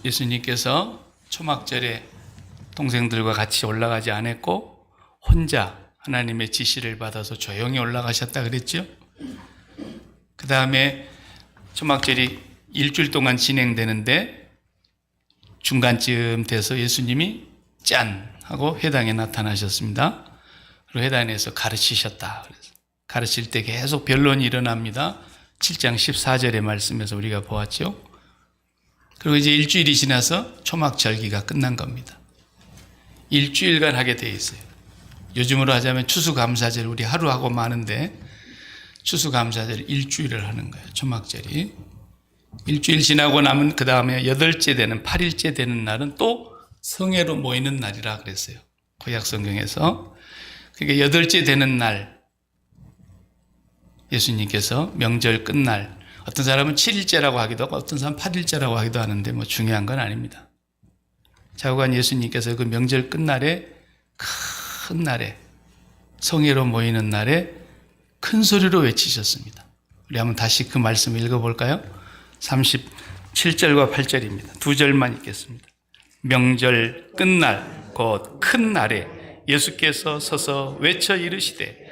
예수님께서 초막절에 동생들과 같이 올라가지 않았고 혼자 하나님의 지시를 받아서 조용히 올라가셨다 그랬죠. 그 다음에 초막절이 일주일 동안 진행되는데 중간쯤 돼서 예수님이 짠 하고 회당에 나타나셨습니다. 그리고 회당에서 가르치셨다. 그래서 가르칠 때 계속 변론이 일어납니다. 7장 14절의 말씀에서 우리가 보았죠. 그리고 이제 일주일이 지나서 초막절기가 끝난 겁니다. 일주일간 하게 돼 있어요. 요즘으로 하자면 추수감사절 우리 하루 하고 마는데 추수감사절 일주일을 하는 거예요. 초막절이. 일주일 지나고 나면 그 다음에 8째 되는 8일째 되는 날은 또 성회로 모이는 날이라 그랬어요. 구약 성경에서. 그러니까 8째 되는 날 예수님께서 명절 끝날 어떤 사람은 7일째라고 하기도 하고 어떤 사람은 8일째라고 하기도 하는데 뭐 중요한 건 아닙니다. 자고간 예수님께서 그 명절 끝날에 큰 날에 성회로 모이는 날에 큰 소리로 외치셨습니다. 우리 한번 다시 그 말씀 읽어볼까요? 37절과 8절입니다. 두 절만 읽겠습니다. 명절 끝날 곧 큰 날에 예수께서 서서 외쳐 이르시되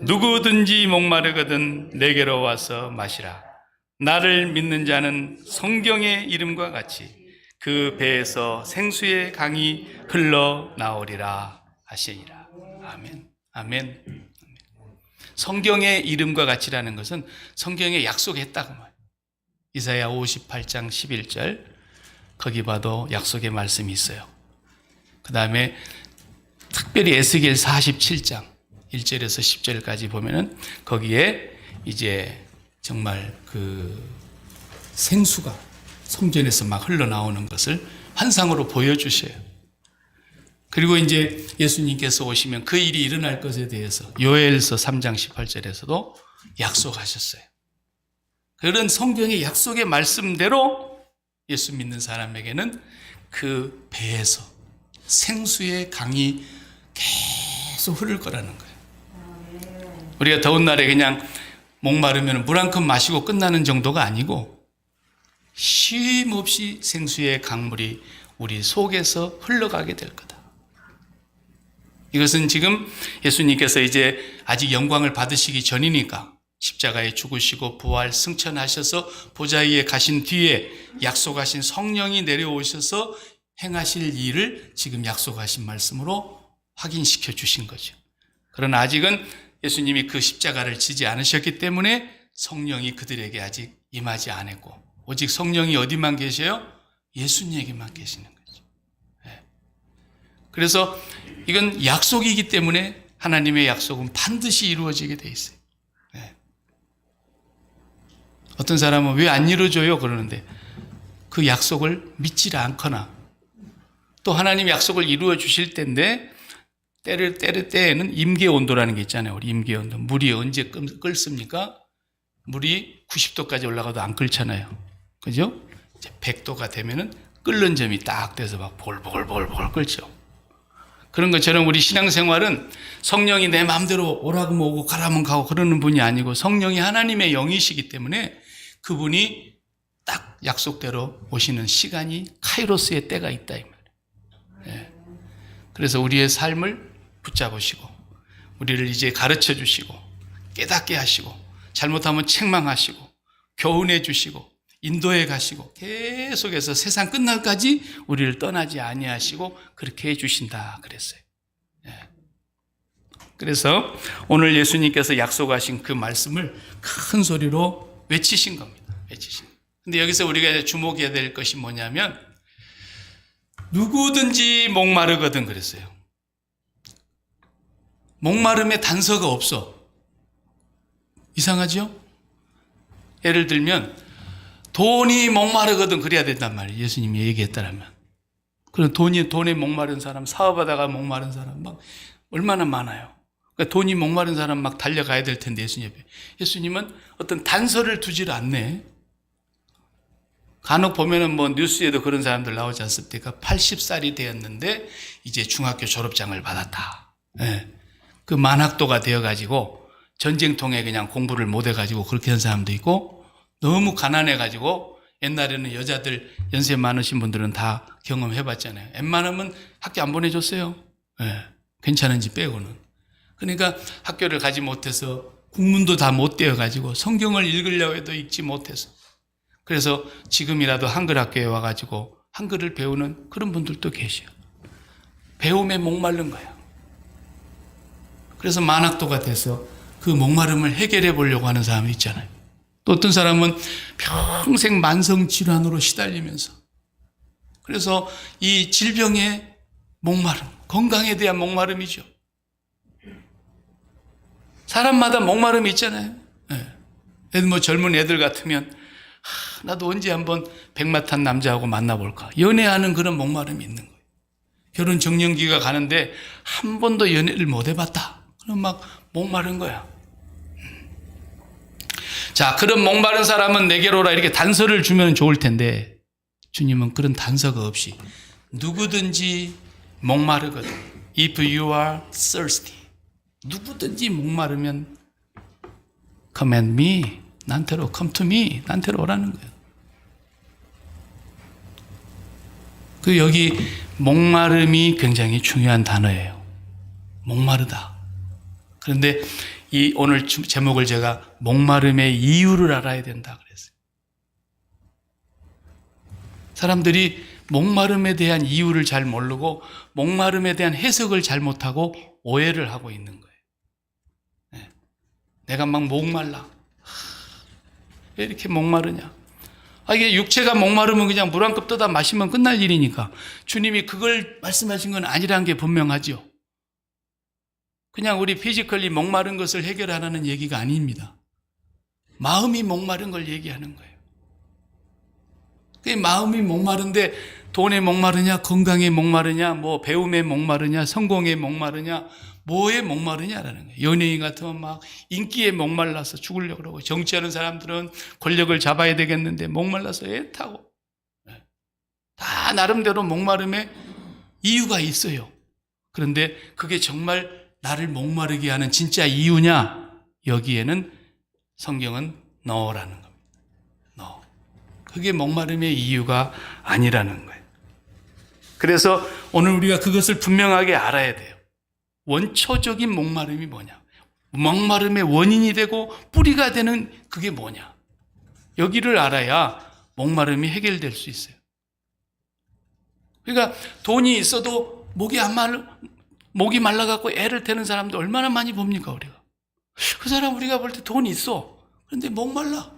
누구든지 목마르거든 내게로 와서 마시라. 나를 믿는 자는 성경의 이름과 같이 그 배에서 생수의 강이 흘러나오리라 하시니라. 아멘. 아멘. 성경의 이름과 같이라는 것은 성경에 약속했다고 말이에요. 이사야 58장 11절 거기 봐도 약속의 말씀이 있어요. 그 다음에 특별히 에스겔 47장 1절에서 10절까지 보면은 거기에 이제 정말 그 생수가 성전에서 막 흘러나오는 것을 환상으로 보여주셔요. 그리고 이제 예수님께서 오시면 그 일이 일어날 것에 대해서 요엘서 3장 18절에서도 약속하셨어요. 그런 성경의 약속의 말씀대로 예수 믿는 사람에게는 그 배에서 생수의 강이 계속 흐를 거라는 거예요. 우리가 더운 날에 그냥 목마르면 물 한 컵 마시고 끝나는 정도가 아니고 쉼 없이 생수의 강물이 우리 속에서 흘러가게 될 거다. 이것은 지금 예수님께서 이제 아직 영광을 받으시기 전이니까 십자가에 죽으시고 부활 승천하셔서 보좌위에 가신 뒤에 약속하신 성령이 내려오셔서 행하실 일을 지금 약속하신 말씀으로 확인시켜 주신 거죠. 그러나 아직은 예수님이 그 십자가를 지지 않으셨기 때문에 성령이 그들에게 아직 임하지 않았고 오직 성령이 어디만 계셔요? 예수님에게만 계시는 거죠. 그래서 이건 약속이기 때문에 하나님의 약속은 반드시 이루어지게 돼 있어요. 어떤 사람은 왜 안 이루어져요? 그러는데 그 약속을 믿지 않거나 또 하나님 약속을 이루어 주실 때인데 때에는 임계온도라는 게 있잖아요. 우리 임계온도. 물이 언제 끓습니까? 물이 90도까지 올라가도 안 끓잖아요. 그죠? 이제 100도가 되면은 끓는 점이 딱 돼서 막 볼볼볼볼 끓죠. 그런 것처럼 우리 신앙생활은 성령이 내 마음대로 오라고 오고 가라면 가고 그러는 분이 아니고 성령이 하나님의 영이시기 때문에 그분이 딱 약속대로 오시는 시간이 카이로스의 때가 있다 이 말이에요. 그래서 우리의 삶을 붙잡으시고 우리를 이제 가르쳐 주시고 깨닫게 하시고 잘못하면 책망하시고 교훈해 주시고 인도해 가시고 계속해서 세상 끝날까지 우리를 떠나지 아니하시고 그렇게 해 주신다 그랬어요. 그래서 오늘 예수님께서 약속하신 그 말씀을 큰 소리로 외치신 겁니다. 외치신. 근데 여기서 우리가 주목해야 될 것이 뭐냐면 누구든지 목마르거든 그랬어요. 목마름에 단서가 없어. 이상하죠? 예를 들면 돈이 목마르거든 그래야 된단 말이에요. 예수님이 얘기했다면. 그럼 돈에 목마른 사람, 사업하다가 목마른 사람 막 얼마나 많아요. 그러니까 돈이 목마른 사람 막 달려가야 될 텐데 예수님 옆에. 예수님은 어떤 단서를 두지를 않네. 간혹 보면은 뭐 뉴스에도 그런 사람들 나오지 않습니까? 80살이 되었는데 이제 중학교 졸업장을 받았다. 그 만학도가 되어가지고 전쟁통에 그냥 공부를 못해가지고 그렇게 한 사람도 있고 너무 가난해가지고 옛날에는 여자들 연세 많으신 분들은 다 경험해봤잖아요. 웬만하면 학교 안 보내줬어요. 네, 괜찮은지 빼고는. 그러니까 학교를 가지 못해서 국문도 다 못 되어가지고 성경을 읽으려고 해도 읽지 못해서, 그래서 지금이라도 한글 학교에 와가지고 한글을 배우는 그런 분들도 계셔요. 배움에 목마른 거예요. 그래서 만학도가 돼서 그 목마름을 해결해 보려고 하는 사람이 있잖아요. 또 어떤 사람은 평생 만성질환으로 시달리면서, 그래서 이 질병의 목마름, 건강에 대한 목마름이죠. 사람마다 목마름이 있잖아요. 네. 뭐 젊은 애들 같으면 나도 언제 한번 백마탄 남자하고 만나볼까, 연애하는 그런 목마름이 있는 거예요. 결혼 정년기가 가는데 한 번도 연애를 못 해봤다, 그럼 막 목마른 거야. 자, 그런 목마른 사람은 내게로 오라 이렇게 단서를 주면 좋을 텐데, 주님은 그런 단서가 없이 누구든지 목마르거든. If you are thirsty, 누구든지 목마르면 come and me, 나한테로, come to me, 나한테로 오라는 거예요. 그 여기 목마름이 굉장히 중요한 단어예요. 목마르다. 그런데 이 오늘 제목을 제가 목마름의 이유를 알아야 된다 그랬어요. 사람들이 목마름에 대한 이유를 잘 모르고 목마름에 대한 해석을 잘 못하고 오해를 하고 있는 거예요. 네. 내가 막 목말라. 왜 이렇게 목마르냐? 이게 육체가 목마르면 그냥 물 한 컵 떠다 마시면 끝날 일이니까 주님이 그걸 말씀하신 건 아니라는 게 분명하죠. 그냥 우리 피지컬리 목마른 것을 해결하라는 얘기가 아닙니다. 마음이 목마른 걸 얘기하는 거예요. 그 마음이 목마른데 돈에 목마르냐, 건강에 목마르냐, 뭐 배움에 목마르냐, 성공에 목마르냐, 뭐에 목마르냐라는 거예요. 연예인 같으면 막 인기에 목말라서 죽으려고 그러고, 정치하는 사람들은 권력을 잡아야 되겠는데 목말라서 애타고, 다 나름대로 목마름에 이유가 있어요. 그런데 그게 정말 나를 목마르게 하는 진짜 이유냐? 여기에는 성경은 no라는 겁니다. no. 그게 목마름의 이유가 아니라는 거예요. 그래서 오늘 우리가 그것을 분명하게 알아야 돼요. 원초적인 목마름이 뭐냐? 목마름의 원인이 되고 뿌리가 되는 그게 뭐냐? 여기를 알아야 목마름이 해결될 수 있어요. 그러니까 돈이 있어도 목이 말라갖고 애를 태는 사람도 얼마나 많이 봅니까, 우리가? 그 사람 우리가 볼 때 돈이 있어. 그런데 목말라.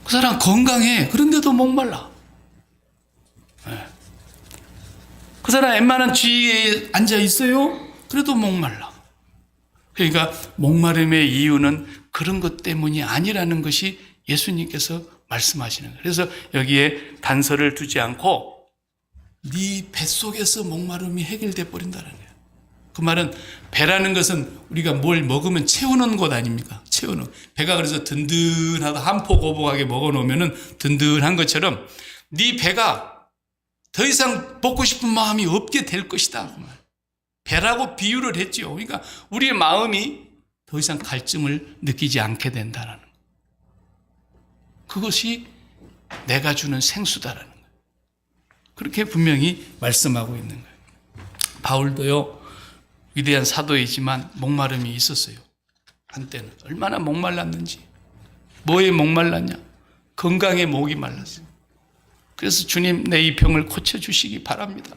그 사람 건강해. 그런데도 목말라. 그 사람 웬만한 주위에 앉아 있어요. 그래도 목말라. 그러니까 목마름의 이유는 그런 것 때문이 아니라는 것이 예수님께서 말씀하시는 거예요. 그래서 여기에 단서를 두지 않고 네 뱃속에서 목마름이 해결돼 버린다는 거예요. 그 말은 배라는 것은 우리가 뭘 먹으면 채우는 것 아닙니까? 채우는. 배가 그래서 든든하다 한 포 고복하게 먹어놓으면 든든한 것처럼 네 배가 더 이상 먹고 싶은 마음이 없게 될 것이다. 그 말. 배라고 비유를 했죠. 그러니까 우리의 마음이 더 이상 갈증을 느끼지 않게 된다는 거예요. 그것이 내가 주는 생수다라는 거예요. 그렇게 분명히 말씀하고 있는 거예요. 바울도요, 위대한 사도이지만 목마름이 있었어요. 한때는 얼마나 목말랐는지. 뭐에 목말랐냐? 건강에 목이 말랐어요. 그래서 주님 내 이 병을 고쳐주시기 바랍니다.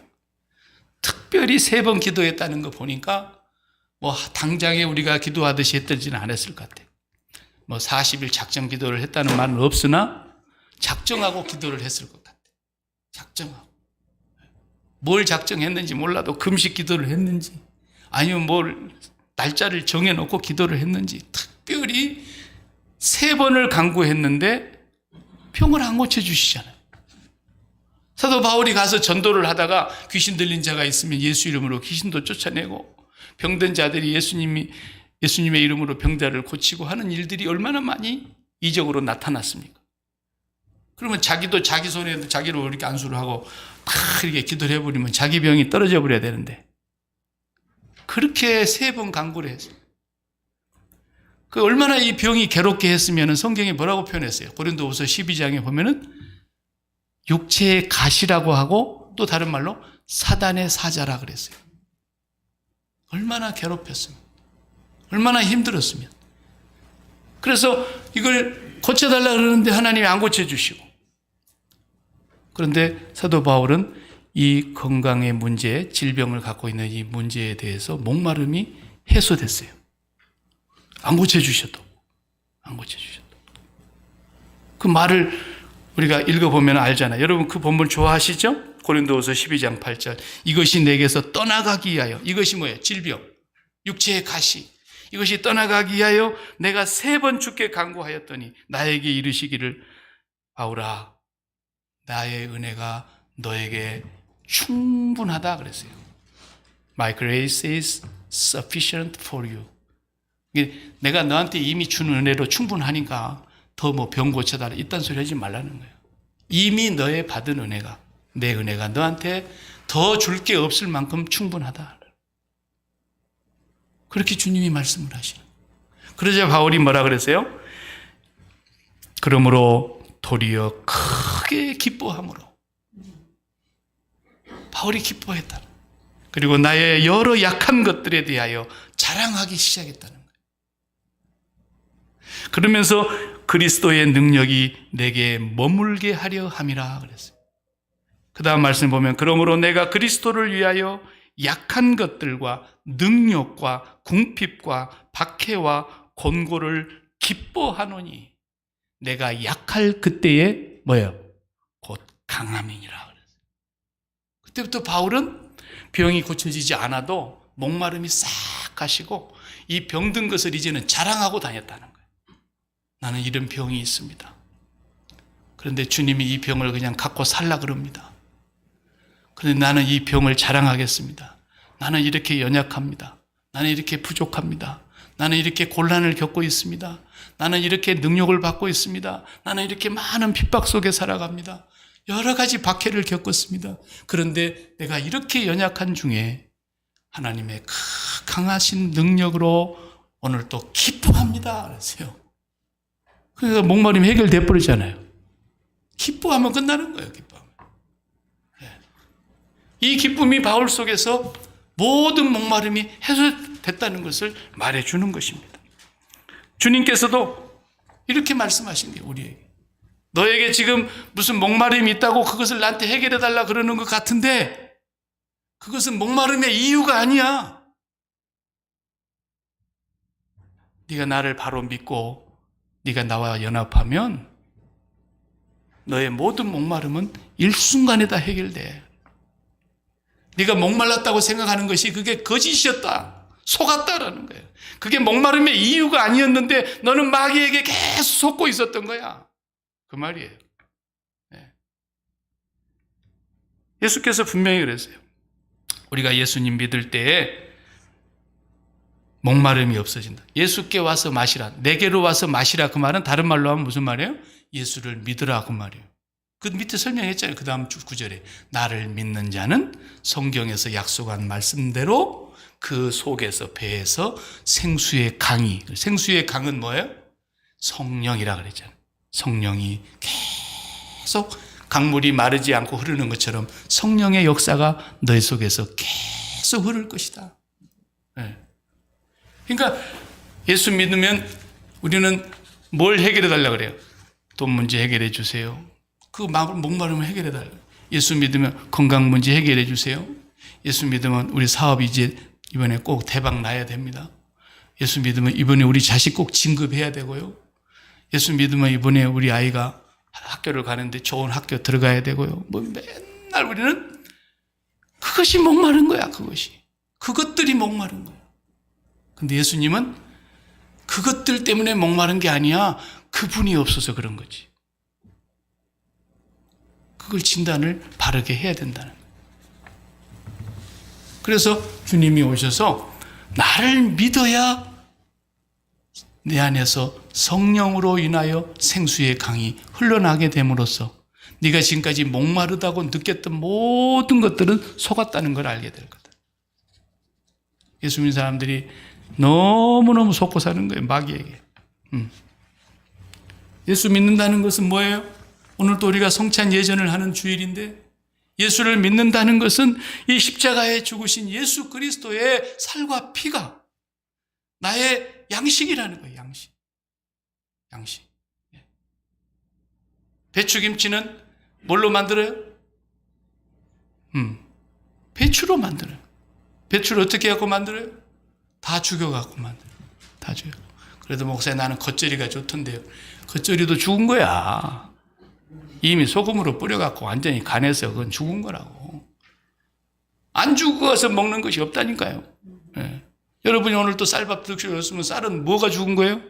특별히 3번 기도했다는 거 보니까 뭐 당장에 우리가 기도하듯이 했던지는 안 했을 것 같아요. 뭐 40일 작정 기도를 했다는 말은 없으나 작정하고 기도를 했을 것 같아요. 작정하고. 뭘 작정했는지 몰라도 금식 기도를 했는지 아니면 뭘 날짜를 정해놓고 기도를 했는지 특별히 3번을 간구했는데 병을 안 고쳐주시잖아요. 사도 바울이 가서 전도를 하다가 귀신 들린 자가 있으면 예수 이름으로 귀신도 쫓아내고 병든 자들이 예수님의 이름으로 병자를 고치고 하는 일들이 얼마나 많이 이적으로 나타났습니까? 그러면 자기도 자기 손에 자기로 이렇게 안수를 하고 막 이렇게 기도를 해버리면 자기 병이 떨어져 버려야 되는데 그렇게 3번 간구를 했어요. 그 얼마나 이 병이 괴롭게 했으면 성경에 뭐라고 표현했어요? 고린도후서 12장에 보면은 육체의 가시라고 하고 또 다른 말로 사단의 사자라 그랬어요. 얼마나 괴롭혔으면, 얼마나 힘들었으면. 그래서 이걸 고쳐달라 그러는데 하나님이 안 고쳐주시고, 그런데 사도 바울은 이 건강의 문제, 질병을 갖고 있는 이 문제에 대해서 목마름이 해소됐어요. 안 고쳐주셔도. 그 말을 우리가 읽어보면 알잖아요. 여러분 그 본문 좋아하시죠? 고린도후서 12장 8절. 이것이 내게서 떠나가기 위하여. 이것이 뭐예요? 질병, 육체의 가시. 이것이 떠나가기 위하여 내가 3번 주께 간구하였더니 나에게 이르시기를 바울아, 나의 은혜가 너에게 충분하다 그랬어요. My grace is sufficient for you. 내가 너한테 이미 준 은혜로 충분하니까 더 뭐 병 고쳐달라 이딴 소리 하지 말라는 거예요. 이미 너의 받은 은혜가, 내 은혜가 너한테 더 줄 게 없을 만큼 충분하다. 그렇게 주님이 말씀을 하시는. 그러자 바울이 뭐라 그랬어요? 그러므로 도리어 크게 기뻐함으로. 바울이 기뻐했다. 그리고 나의 여러 약한 것들에 대하여 자랑하기 시작했다는 거예요. 그러면서 그리스도의 능력이 내게 머물게 하려 함이라 그랬어요. 그 다음 말씀 보면 그러므로 내가 그리스도를 위하여 약한 것들과 능력과 궁핍과 박해와 곤고를 기뻐하노니 내가 약할 그때에 뭐예요? 곧 강함이니라 그랬어요. 그때부터 바울은 병이 고쳐지지 않아도 목마름이 싹 가시고 이 병든 것을 이제는 자랑하고 다녔다는 거예요. 나는 이런 병이 있습니다. 그런데 주님이 이 병을 그냥 갖고 살라 그럽니다. 그런데 나는 이 병을 자랑하겠습니다. 나는 이렇게 연약합니다. 나는 이렇게 부족합니다. 나는 이렇게 곤란을 겪고 있습니다. 나는 이렇게 능욕을 받고 있습니다. 나는 이렇게 많은 핍박 속에 살아갑니다. 여러 가지 박해를 겪었습니다. 그런데 내가 이렇게 연약한 중에 하나님의 강하신 능력으로 오늘 또 기뻐합니다. 그랬어요. 그래서 목마름이 해결돼 버리잖아요. 기뻐하면 끝나는 거예요. 기뻐하면. 이 기쁨이 바울 속에서 모든 목마름이 해소됐다는 것을 말해주는 것입니다. 주님께서도 이렇게 말씀하신 게 우리에게. 너에게 지금 무슨 목마름이 있다고 그것을 나한테 해결해달라 그러는 것 같은데 그것은 목마름의 이유가 아니야. 네가 나를 바로 믿고 네가 나와 연합하면 너의 모든 목마름은 일순간에 다 해결돼. 네가 목말랐다고 생각하는 것이 그게 거짓이었다. 속았다라는 거예요. 그게 목마름의 이유가 아니었는데 너는 마귀에게 계속 속고 있었던 거야. 그 말이에요. 예수께서 분명히 그랬어요. 우리가 예수님 믿을 때에 목마름이 없어진다. 예수께 와서 마시라. 내게로 와서 마시라. 그 말은 다른 말로 하면 무슨 말이에요? 예수를 믿으라 그 말이에요. 그 밑에 설명했잖아요. 그 다음 구절에 나를 믿는 자는 성경에서 약속한 말씀대로 그 속에서 배에서 생수의 강이, 생수의 강은 뭐예요? 성령이라 그랬잖아요. 성령이 계속 강물이 마르지 않고 흐르는 것처럼 성령의 역사가 너희 속에서 계속 흐를 것이다. 그러니까 예수 믿으면 우리는 뭘 해결해 달라고 그래요? 돈 문제 해결해 주세요. 그 목마름을 해결해 달라고. 예수 믿으면 건강 문제 해결해 주세요. 예수 믿으면 우리 사업 이제 이번에 꼭 대박 나야 됩니다. 예수 믿으면 이번에 우리 자식 꼭 진급해야 되고요. 예수 믿으면 이번에 우리 아이가 학교를 가는데 좋은 학교 들어가야 되고요. 뭐 맨날 우리는 그것이 목마른 거야. 그것들이 목마른 거야. 근데 예수님은 그것들 때문에 목마른 게 아니야. 그분이 없어서 그런 거지. 그걸 진단을 바르게 해야 된다는 거예요. 그래서 주님이 오셔서 나를 믿어야 내 안에서 성령으로 인하여 생수의 강이 흘러나게 됨으로써 네가 지금까지 목마르다고 느꼈던 모든 것들은 속았다는 걸 알게 될 거다. 예수 믿는 사람들이 너무너무 속고 사는 거예요, 마귀에게. 예수 믿는다는 것은 뭐예요? 오늘 또 우리가 성찬 예전을 하는 주일인데, 예수를 믿는다는 것은 이 십자가에 죽으신 예수 그리스도의 살과 피가 나의 양식이라는 거예요. 양식. 배추김치는 뭘로 만들어요? 배추로 만들어요. 배추를 어떻게 갖고 만들어요? 다 죽여갖고 만들어요. 다 죽여. 그래도 목사님, 나는 겉절이가 좋던데요. 겉절이도 죽은 거야. 이미 소금으로 뿌려갖고 완전히 간해서 그건 죽은 거라고. 안 죽어서 먹는 것이 없다니까요. 예. 여러분이 오늘 또 쌀밥 드셨으면 쌀은 뭐가 죽은 거예요?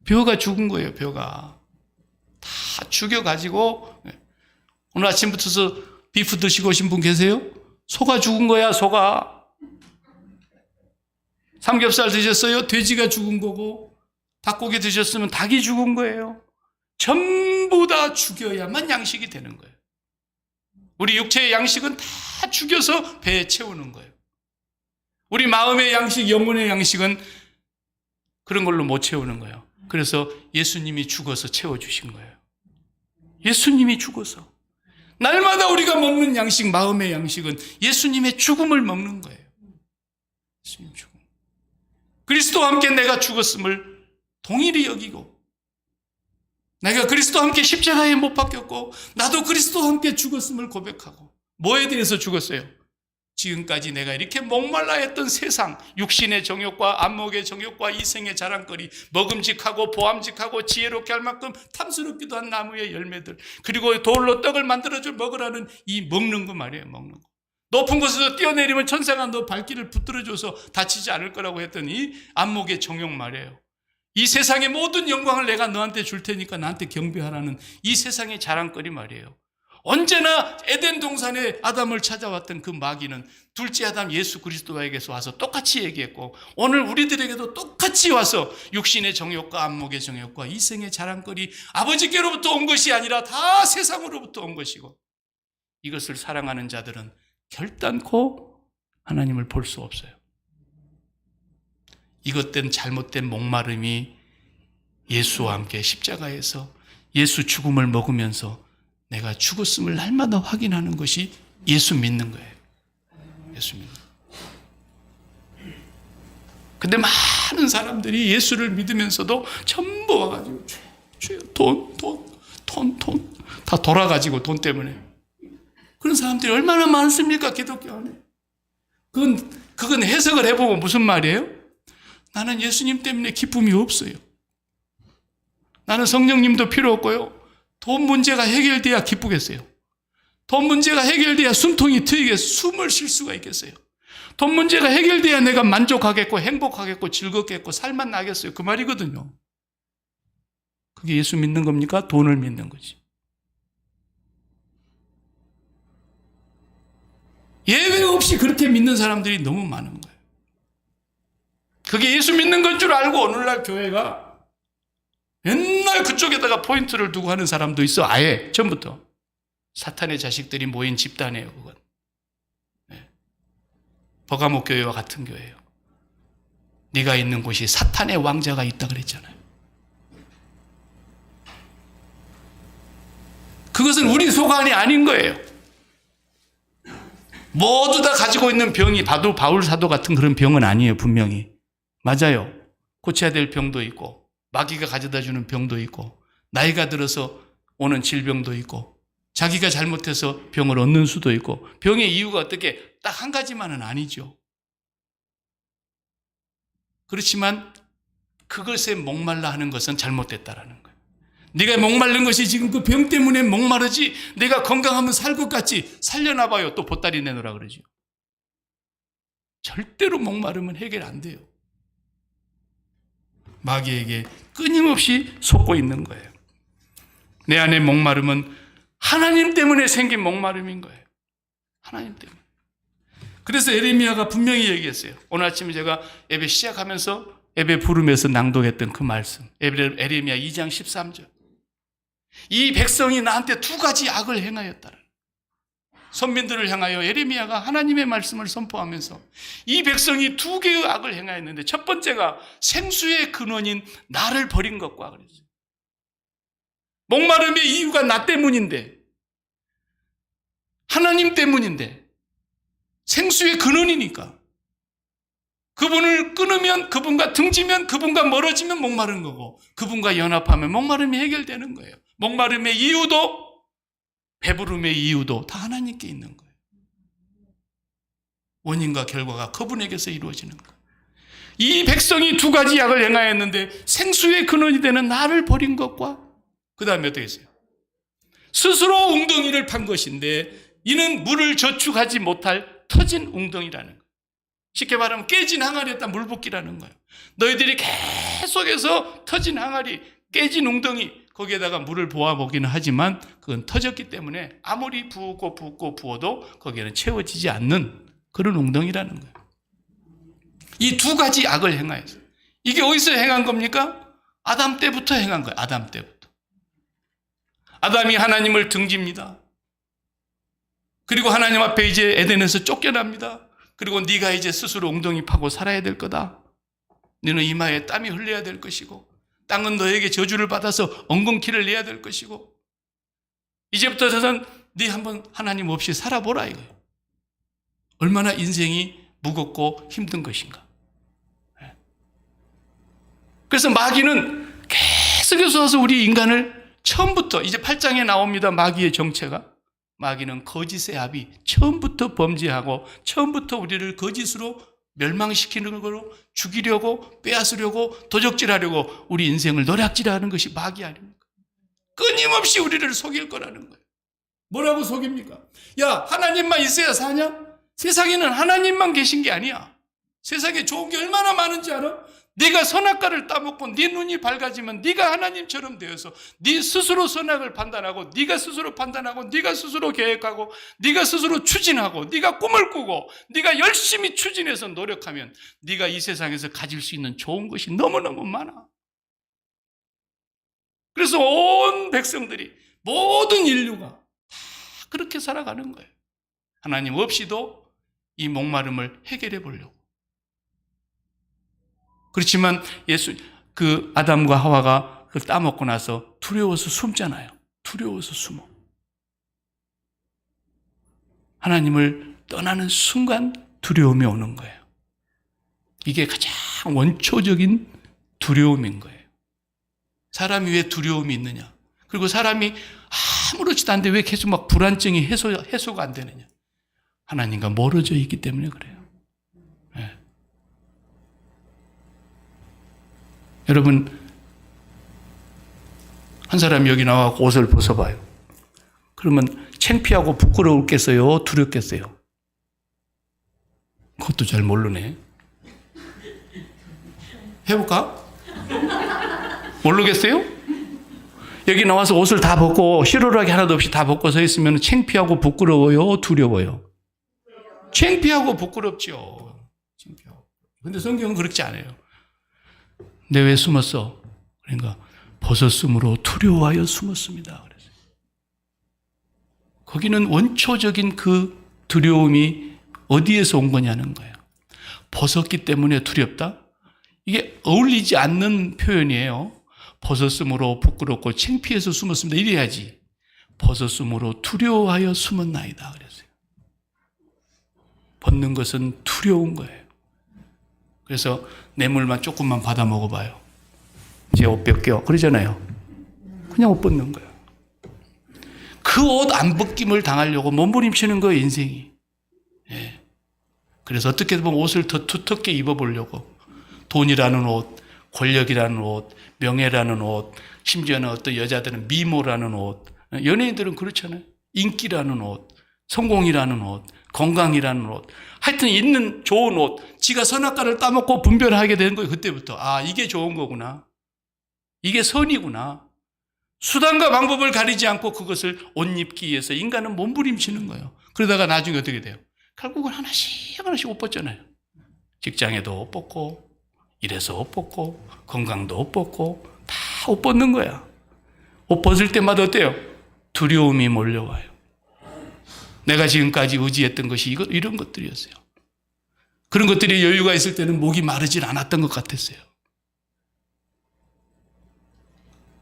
벼가 죽은 거예요, 벼가. 다 죽여가지고. 예. 오늘 아침부터 비프 드시고 오신 분 계세요? 소가 죽은 거야, 소가. 삼겹살 드셨어요? 돼지가 죽은 거고. 닭고기 드셨으면 닭이 죽은 거예요. 전부 다 죽여야만 양식이 되는 거예요. 우리 육체의 양식은 다 죽여서 배에 채우는 거예요. 우리 마음의 양식, 영혼의 양식은 그런 걸로 못 채우는 거예요. 그래서 예수님이 죽어서 채워주신 거예요. 예수님이 죽어서. 날마다 우리가 먹는 양식, 마음의 양식은 예수님의 죽음을 먹는 거예요. 예수님 죽음. 그리스도와 함께 내가 죽었음을 동일히 여기고, 내가 그리스도와 함께 십자가에 못 박혔고 나도 그리스도와 함께 죽었음을 고백하고. 뭐에 대해서 죽었어요? 지금까지 내가 이렇게 목말라 했던 세상, 육신의 정욕과 안목의 정욕과 이생의 자랑거리, 먹음직하고 보암직하고 지혜롭게 할 만큼 탐스럽기도 한 나무의 열매들, 그리고 돌로 떡을 만들어줄 먹으라는 이 먹는 거 말이에요. 먹는 거. 높은 곳에서 뛰어내리면 천사가 너 발길을 붙들어줘서 다치지 않을 거라고 했던 이 안목의 정욕 말이에요. 이 세상의 모든 영광을 내가 너한테 줄 테니까 나한테 경배하라는 이 세상의 자랑거리 말이에요. 언제나 에덴 동산에 아담을 찾아왔던 그 마귀는 둘째 아담 예수 그리스도에게서 와서 똑같이 얘기했고, 오늘 우리들에게도 똑같이 와서 육신의 정욕과 안목의 정욕과 이생의 자랑거리, 아버지께로부터 온 것이 아니라 다 세상으로부터 온 것이고, 이것을 사랑하는 자들은 결단코 하나님을 볼 수 없어요. 이것된 잘못된 목마름이 예수와 함께 십자가에서 예수 죽음을 먹으면서 내가 죽었음을 날마다 확인하는 것이 예수 믿는 거예요. 예수 믿는 거예요. 근데 많은 사람들이 예수를 믿으면서도 전부 와가지고 돈 다 돌아가지고 돈 때문에. 그런 사람들이 얼마나 많습니까? 기독교 안에. 그건 해석을 해보면 무슨 말이에요? 나는 예수님 때문에 기쁨이 없어요. 나는 성령님도 필요 없고요. 돈 문제가 해결돼야 기쁘겠어요. 돈 문제가 해결돼야 숨통이 트이겠어요. 숨을 쉴 수가 있겠어요. 돈 문제가 해결돼야 내가 만족하겠고 행복하겠고 즐겁겠고 살만 나겠어요. 그 말이거든요. 그게 예수 믿는 겁니까? 돈을 믿는 거지. 예외 없이 그렇게 믿는 사람들이 너무 많은 거예요. 그게 예수 믿는 건 줄 알고 오늘날 교회가 맨날 그쪽에다가 포인트를 두고 하는 사람도 있어. 아예 처음부터. 사탄의 자식들이 모인 집단이에요. 그건. 네. 버가모 교회와 같은 교회예요. 네가 있는 곳이 사탄의 왕자가 있다 그랬잖아요. 그것은 우리 소관이 아닌 거예요. 모두 다 가지고 있는 병이 바울 사도 같은 그런 병은 아니에요. 분명히. 맞아요. 고쳐야 될 병도 있고, 마귀가 가져다 주는 병도 있고, 나이가 들어서 오는 질병도 있고, 자기가 잘못해서 병을 얻는 수도 있고, 병의 이유가 어떻게 딱 한 가지만은 아니죠. 그렇지만 그것에 목말라 하는 것은 잘못됐다라는 거예요. 네가 목마른 것이 지금 그 병 때문에 목마르지, 내가 건강하면 살 것 같지, 살려놔봐요. 또 보따리 내놓으라 그러죠. 절대로 목마르면 해결 안 돼요. 마귀에게 끊임없이 속고 있는 거예요. 내 안에 목마름은 하나님 때문에 생긴 목마름인 거예요. 하나님 때문에. 그래서 에레미야가 분명히 얘기했어요. 오늘 아침에 제가 예배 시작하면서 예배 부르면서 낭독했던 그 말씀, 에레미야 2장 13절. 이 백성이 나한테 두 가지 악을 행하였다는. 선민들을 향하여 예레미야가 하나님의 말씀을 선포하면서 이 백성이 두 개의 악을 행하였는데, 첫 번째가 생수의 근원인 나를 버린 것과 그랬어요. 목마름의 이유가 나 때문인데, 하나님 때문인데, 생수의 근원이니까 그분을 끊으면, 그분과 등지면, 그분과 멀어지면 목마른 거고, 그분과 연합하면 목마름이 해결되는 거예요. 목마름의 이유도 배부름의 이유도 다 하나님께 있는 거예요. 원인과 결과가 그분에게서 이루어지는 거예요. 이 백성이 두 가지 악을 행하였는데, 생수의 근원이 되는 나를 버린 것과, 그 다음에 어떻게 했어요? 스스로 웅덩이를 판 것인데 이는 물을 저축하지 못할 터진 웅덩이라는 거예요. 쉽게 말하면 깨진 항아리에다 물 붓기라는 거예요. 너희들이 계속해서 터진 항아리, 깨진 웅덩이, 거기에다가 물을 부어보기는 하지만 그건 터졌기 때문에 아무리 부어도 거기에는 채워지지 않는 그런 웅덩이라는 거예요. 이 두 가지 악을 행하였어요. 이게 어디서 행한 겁니까? 아담 때부터 행한 거예요. 아담 때부터. 아담이 하나님을 등집니다. 그리고 하나님 앞에 이제 에덴에서 쫓겨납니다. 그리고 네가 이제 스스로 웅덩이 파고 살아야 될 거다. 너는 이마에 땀이 흘려야 될 것이고, 땅은 너에게 저주를 받아서 엉겅퀴를 내야 될 것이고, 이제부터는 네 한번 하나님 없이 살아보라 이거예요. 얼마나 인생이 무겁고 힘든 것인가. 그래서 마귀는 계속해서 와서 우리 인간을 처음부터, 이제 8장에 나옵니다. 마귀의 정체가. 마귀는 거짓의 합이 처음부터 범죄하고 처음부터 우리를 거짓으로 멸망시키는 거로 죽이려고, 빼앗으려고, 도적질하려고 우리 인생을 노략질하는 것이 마귀 아닙니까? 끊임없이 우리를 속일 거라는 거예요. 뭐라고 속입니까? 야, 하나님만 있어야 사냐? 세상에는 하나님만 계신 게 아니야. 세상에 좋은 게 얼마나 많은지 알아? 네가 선악과를 따먹고 네 눈이 밝아지면 네가 하나님처럼 되어서 네 스스로 선악을 판단하고, 네가 스스로 판단하고, 네가 스스로 계획하고, 네가 스스로 추진하고, 네가 꿈을 꾸고, 네가 열심히 추진해서 노력하면 네가 이 세상에서 가질 수 있는 좋은 것이 너무너무 많아. 그래서 온 백성들이, 모든 인류가 다 그렇게 살아가는 거예요. 하나님 없이도 이 목마름을 해결해 보려고. 그렇지만 그 아담과 하와가 그걸 따먹고 나서 두려워서 숨잖아요. 두려워서 숨어. 하나님을 떠나는 순간 두려움이 오는 거예요. 이게 가장 원초적인 두려움인 거예요. 사람이 왜 두려움이 있느냐? 그리고 사람이 아무렇지도 않은데 왜 계속 막 불안증이 해소가 안 되느냐? 하나님과 멀어져 있기 때문에 그래요. 네. 여러분, 한 사람이 여기 나와 옷을 벗어봐요. 그러면 창피하고 부끄러웠겠어요? 두렵겠어요? 그것도 잘 모르네. 해볼까? 모르겠어요? 여기 나와서 옷을 다 벗고 실오라기 하나도 없이 다 벗고 서 있으면 창피하고 부끄러워요? 두려워요? 창피하고 부끄럽죠. 창피하고. 근데 성경은 그렇지 않아요. 내 왜 숨었어? 그러니까 벗었으므로 두려워하여 숨었습니다. 그래서 거기는 원초적인 그 두려움이 어디에서 온 거냐는 거예요. 벗었기 때문에 두렵다? 이게 어울리지 않는 표현이에요. 벗었으므로 부끄럽고 창피해서 숨었습니다. 이래야지. 벗었으므로 두려워하여 숨었나이다. 그랬어요. 벗는 것은 두려운 거예요. 그래서 뇌물만 조금만 받아 먹어봐요. 제 옷 벗겨. 그러잖아요. 그냥 옷 벗는 거예요. 그 옷 안 벗김을 당하려고 몸부림치는 거예요, 인생이. 예. 그래서 어떻게 보면 옷을 더 두텁게 입어보려고. 돈이라는 옷, 권력이라는 옷, 명예라는 옷, 심지어는 어떤 여자들은 미모라는 옷, 연예인들은 그렇잖아요. 인기라는 옷, 성공이라는 옷, 건강이라는 옷, 하여튼 있는 좋은 옷, 지가 선악과를 따먹고 분별하게 되는 거예요. 그때부터. 아, 이게 좋은 거구나. 이게 선이구나. 수단과 방법을 가리지 않고 그것을 옷 입기 위해서 인간은 몸부림치는 거예요. 그러다가 나중에 어떻게 돼요? 결국은 하나씩 옷 벗잖아요. 직장에도 옷 벗고, 일해서 옷 벗고, 건강도 옷 벗고, 다 옷 벗는 거야. 옷 벗을 때마다 어때요? 두려움이 몰려와요. 내가 지금까지 의지했던 것이 이런 것들이었어요. 그런 것들이 여유가 있을 때는 목이 마르질 않았던 것 같았어요.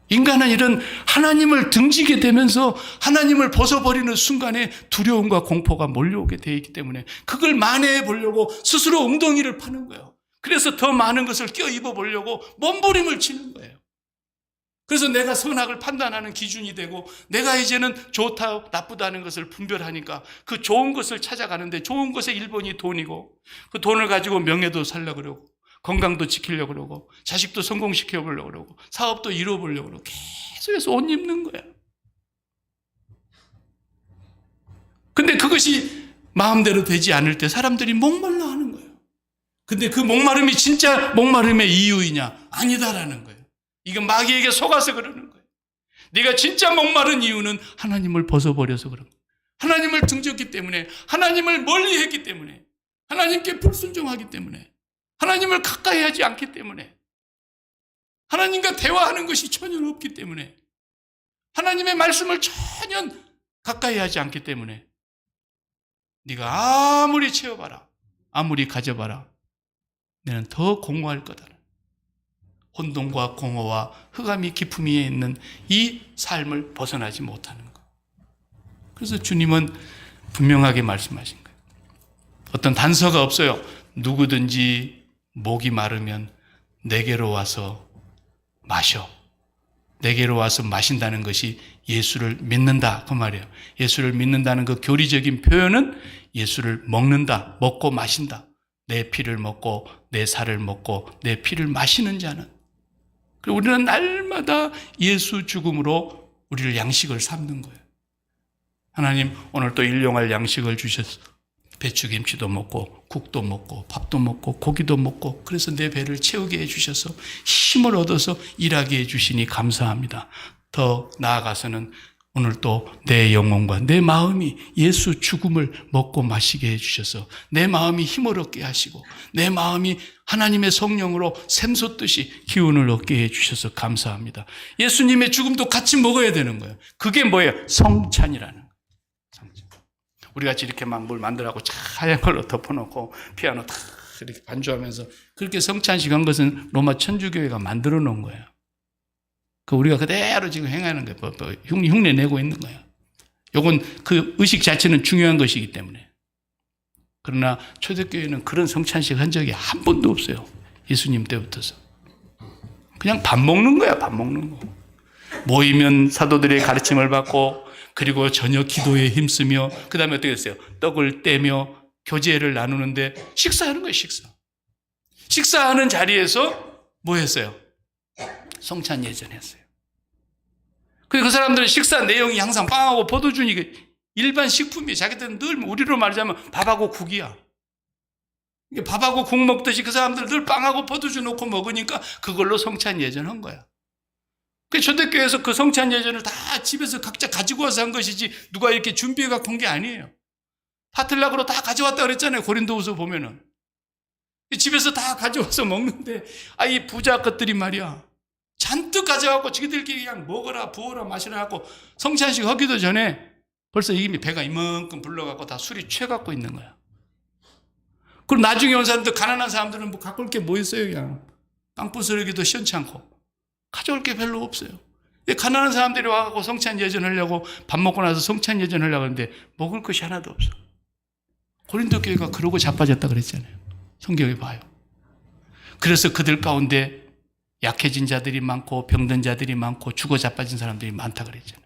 인간은 이런 하나님을 등지게 되면서 하나님을 벗어버리는 순간에 두려움과 공포가 몰려오게 되어 있기 때문에 그걸 만회해 보려고 스스로 엉덩이를 파는 거예요. 그래서 더 많은 것을 껴입어 보려고 몸부림을 치는 거예요. 그래서 내가 선악을 판단하는 기준이 되고 내가 이제는 좋다 나쁘다는 것을 분별하니까 그 좋은 것을 찾아가는데 좋은 것의 일본이 돈이고 그 돈을 가지고 명예도 살려고 그러고 건강도 지키려고 그러고 자식도 성공시켜 보려고 그러고 사업도 이루어 보려고 그러고 계속해서 옷 입는 거야. 근데 그것이 마음대로 되지 않을 때 사람들이 목말라 하는 거예요. 근데 그 목마름이 진짜 목마름의 이유이냐? 아니다라는 거예요. 이건 마귀에게 속아서 그러는 거예요. 네가 진짜 목마른 이유는 하나님을 벗어버려서 그런 거예요. 하나님을 등졌기 때문에, 하나님을 멀리했기 때문에, 하나님께 불순종하기 때문에, 하나님을 가까이 하지 않기 때문에, 하나님과 대화하는 것이 전혀 없기 때문에, 하나님의 말씀을 전혀 가까이 하지 않기 때문에 네가 아무리 채워봐라, 아무리 가져봐라, 너는 더 공허할 거다. 혼돈과 공허와 흑암이 깊음 위에 있는 이 삶을 벗어나지 못하는 것. 그래서 주님은 분명하게 말씀하신 거예요. 어떤 단서가 없어요. 누구든지 목이 마르면 내게로 와서 마셔. 내게로 와서 마신다는 것이 예수를 믿는다 그 말이에요. 예수를 믿는다는 그 교리적인 표현은 예수를 먹는다, 먹고 마신다. 내 피를 먹고 내 살을 먹고 내 피를 마시는 자는. 그리고 우리는 날마다 예수 죽음으로 우리를 양식을 삼는 거예요. 하나님 오늘 또 일용할 양식을 주셔서 배추김치도 먹고 국도 먹고 밥도 먹고 고기도 먹고 그래서 내 배를 채우게 해주셔서 힘을 얻어서 일하게 해주시니 감사합니다. 더 나아가서는 오늘 또 내 영혼과 내 마음이 예수 죽음을 먹고 마시게 해주셔서 내 마음이 힘을 얻게 하시고 내 마음이 하나님의 성령으로 샘솟듯이 기운을 얻게 해주셔서 감사합니다. 예수님의 죽음도 같이 먹어야 되는 거예요. 그게 뭐예요? 성찬이라는 거예요. 성찬. 우리 같이 이렇게 막 뭘 만들라고 하얀 걸로 덮어놓고 피아노 탁 이렇게 반주하면서 그렇게 성찬식 한 것은 로마 천주교회가 만들어 놓은 거예요. 그 우리가 그대로 지금 행하는 거예요. 흉내 내고 있는 거예요. 요건 그 의식 자체는 중요한 것이기 때문에. 그러나 초대교회는 그런 성찬식 한 적이 한 번도 없어요. 예수님 때부터서. 그냥 밥 먹는 거야, 밥 먹는 거. 모이면 사도들의 가르침을 받고 그리고 저녁 기도에 힘쓰며 그 다음에 어떻게 했어요? 떡을 떼며 교제를 나누는데 식사하는 거예요, 식사. 식사하는 자리에서 뭐 했어요? 성찬 예전했어요. 그리고 그 사람들은 식사 내용이 항상 빵하고 포도주니 일반 식품이 자기들은 늘 우리로 말하자면 밥하고 국이야. 밥하고 국 먹듯이 그 사람들 늘 빵하고 포도주 놓고 먹으니까 그걸로 성찬 예전한 거야. 그 초대교회에서 그 성찬 예전을 다 집에서 각자 가지고 와서 한 것이지 누가 이렇게 준비해 갖고 온 게 아니에요. 파틀락으로 다 가져왔다 그랬잖아요. 고린도후서 보면은. 집에서 다 가져와서 먹는데 이 부자 것들이 말이야. 잔뜩 가져가고 지들끼리 그냥 먹어라 부어라 마시라 하고 성찬식 하기도 전에 벌써 이미 배가 이만큼 불러갖고 다 술이 취해갖고 있는 거야. 그럼 나중에 온 사람들 가난한 사람들은 뭐 갖고 올 게 뭐 있어요. 그냥 땅부스러기도 시원치 않고 가져올 게 별로 없어요. 가난한 사람들이 와갖고 성찬 예전하려고 밥 먹고 나서 성찬 예전하려고 하는데 먹을 것이 하나도 없어. 고린도 교회가 그러고 자빠졌다 그랬잖아요. 성경에 봐요. 그래서 그들 가운데 약해진 자들이 많고 병든 자들이 많고 죽어 자빠진 사람들이 많다 그랬잖아요.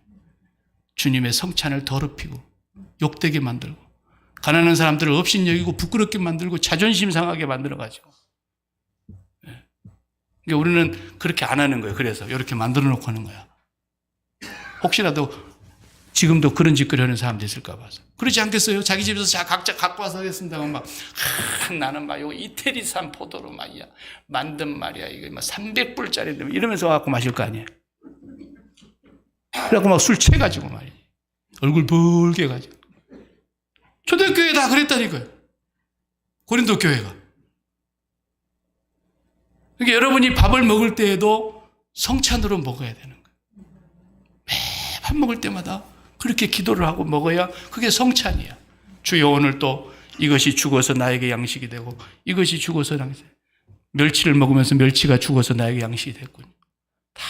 주님의 성찬을 더럽히고 욕되게 만들고 가난한 사람들을 업신여기고 부끄럽게 만들고 자존심 상하게 만들어가지고 그러니까 우리는 그렇게 안 하는 거예요. 그래서 이렇게 만들어 놓고 하는 거야. 혹시라도 지금도 그런 짓거리 하는 사람도 있을까 봐서. 그렇지 않겠어요? 자기 집에서 각자 갖고 와서 하겠습니다만 나는 요 이태리산 포도로 말이야 만든 말이야 이거 300불짜리 이러면서 갖고 마실 거 아니에요. 그래갖고 막 술 취해가지고 말이야 얼굴 붉게 해가지고. 초대교회 다 그랬다니까요. 고린도 교회가. 그러니까 여러분이 밥을 먹을 때에도 성찬으로 먹어야 되는 거예요. 매 밥 먹을 때마다 그렇게 기도를 하고 먹어야 그게 성찬이야. 주여 오늘 또 이것이 죽어서 나에게 양식이 되고 이것이 죽어서 멸치를 먹으면서 멸치가 죽어서 나에게 양식이 됐군요. 다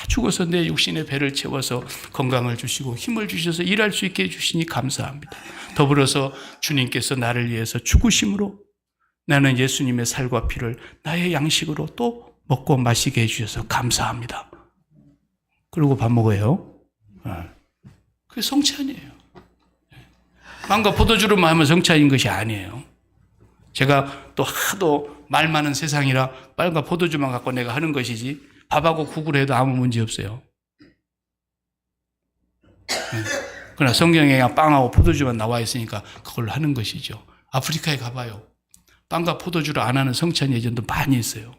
죽어서 내 육신의 배를 채워서 건강을 주시고 힘을 주셔서 일할 수 있게 해주시니 감사합니다. 더불어서 주님께서 나를 위해서 죽으심으로 나는 예수님의 살과 피를 나의 양식으로 또 먹고 마시게 해주셔서 감사합니다. 그리고 밥 먹어요. 그게 성찬이에요. 빵과 포도주로만 하면 성찬인 것이 아니에요. 제가 또 하도 말 많은 세상이라 빵과 포도주만 갖고 내가 하는 것이지 밥하고 국을 해도 아무 문제 없어요. 그러나 성경에 그냥 빵하고 포도주만 나와 있으니까 그걸로 하는 것이죠. 아프리카에 가봐요. 빵과 포도주를 안 하는 성찬 예전도 많이 있어요.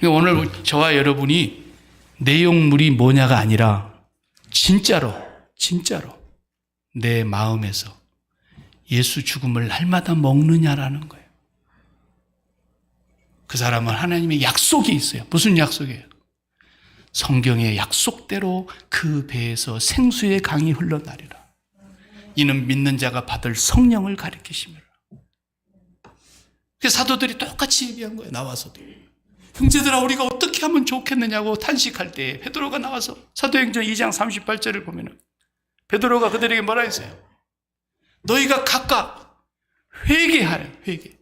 오늘 저와 여러분이 내용물이 뭐냐가 아니라 진짜로 내 마음에서 예수 죽음을 날마다 먹느냐라는 거예요. 그 사람은 하나님의 약속이 있어요. 무슨 약속이에요? 성경의 약속대로 그 배에서 생수의 강이 흘러나리라. 이는 믿는 자가 받을 성령을 가리키심이라. 그 사도들이 똑같이 얘기한 거예요. 나와서도. 형제들아 우리가 어떻게 하면 좋겠느냐고 탄식할 때 베드로가 나와서 사도행전 2장 38절을 보면은 베드로가 그들에게 뭐라 했어요? 너희가 각각 회개하여 회개.